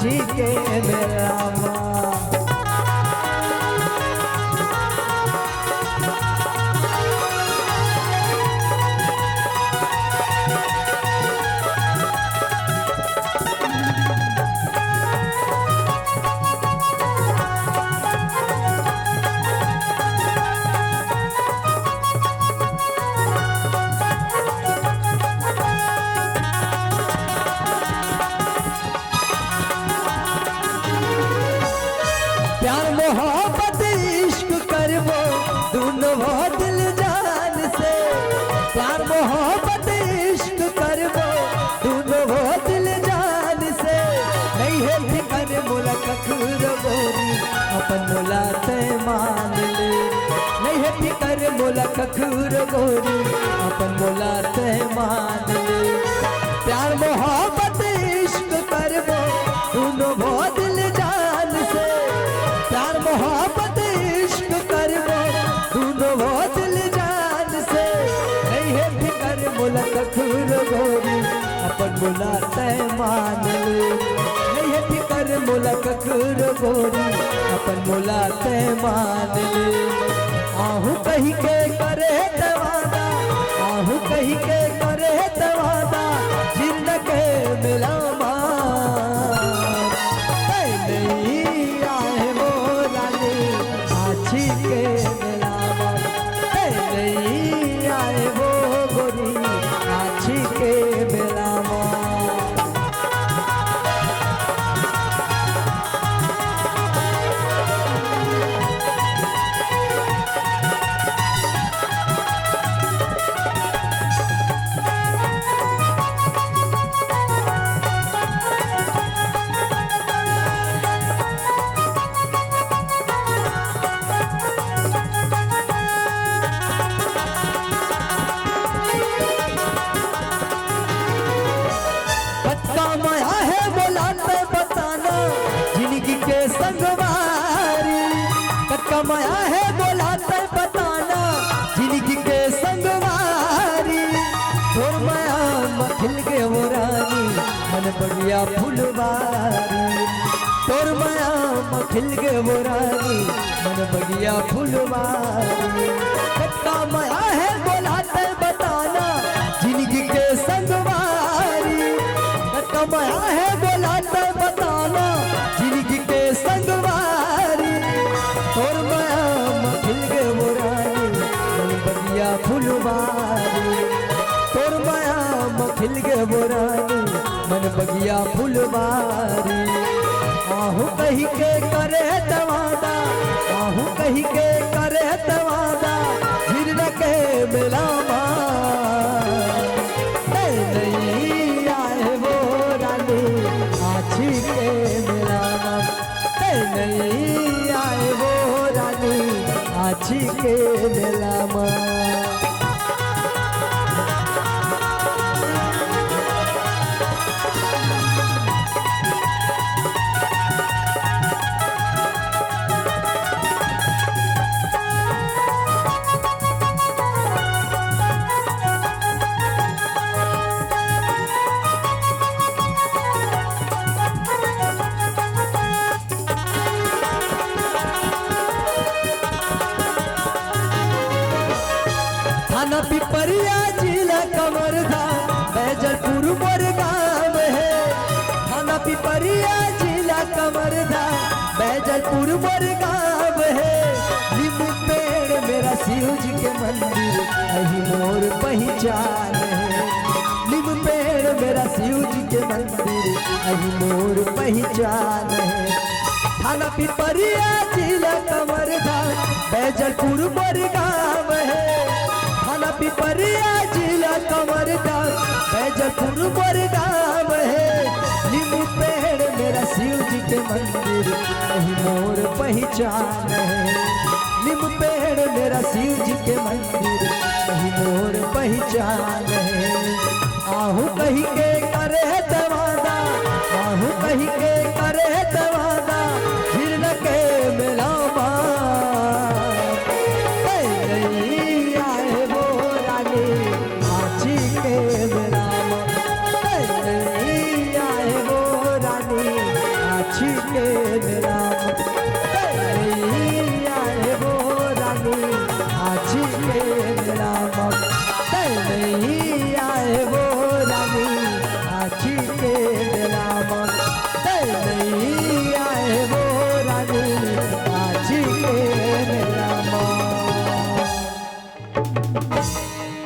आछी के मेलामा। प्यार मोहब्बत इश्क करबो दोनों वो दिल जान से। प्यार मोहब्बत इश्क करबो दोनों वो दिल जान से। नहीं है फिकर मोला कखुर गोरी अपन मोला ते मान ले। नहीं है फिकर मोला कखुर गोरी अपन मोला ते मान ले। प्यार मोहब्बत इश्क करबो दोनों वो दिल जान से। प्यार मोहब्बत इश्क करबो दोनों वो दिल जान से। नहीं है फिकर मोला कखुर गोरी अपन मोला ते मान ले। नहीं है फिकर मोला कखुर गोरी अपन मोला ते मान ले। आहू कही के करे तवादा, आहू कही के करे तवादा, जिंद के मिला आछी के मेलामा। नहीं आए वो गोरी आछी के मेलामा। माया है बोलाते बताना जिंदगी के संगवारी। तोर माया मखिल के वो रानी मन बढ़िया फुलवारी। तोर माया मखिल के वो रानी मन बढ़िया फुलवारी। कच्चा माया है बोलाते बताना जिंदगी के संगवारी। कच्चा माया है बोलाते बताना जिंदगी के संगवारी। तोर माया मखिल के वो रानी मन बढ़िया फुलवारी। तोर माया मखिल के वो रानी मन बढ़िया फुलवारी। आहू कही के करे तवादा, आहू कही के करे तवादा, हिरन के मेलामा। नहीं आए वो रानी आछी के मेलामा। नहीं आए वो रानी आछी के मेलामा। थाना पिपरिया जिला कमरधा बैजलपुर मोर गाँव है। थाना पिपरिया जिला कमरधा बैजलपुर मोर गाँव है। नींबू पेड़ मेरा शिव जी के मंदिर यही मोर पहचान है। नींबू पेड़ मेरा शिव जी के मंदिर यही मोर पहचान है। थाना पिपरिया जिला कमरधा बैजलपुर मोर गाँव है। थाना पिपरिया जिला कमरधा बैजलपुर मोर गाँव है। नींबू पेड़ मेरा शिव जी के मंदिर यही मोर पहचान है। नींबू पेड़ मेरा शिव जी के मंदिर यही मोर पहचान है। आहू कही के करे तवादा, आहू कही के करे तवादा, हिरन के मेलामा। नहीं आए वो रानी आछी के मेलामा। नहीं आए वो रानी आछी के नीलाम नहीं आए वो रानी आछी के नीलाम नहीं आए वो रानी आछी के नीलाम नहीं आए वो रानी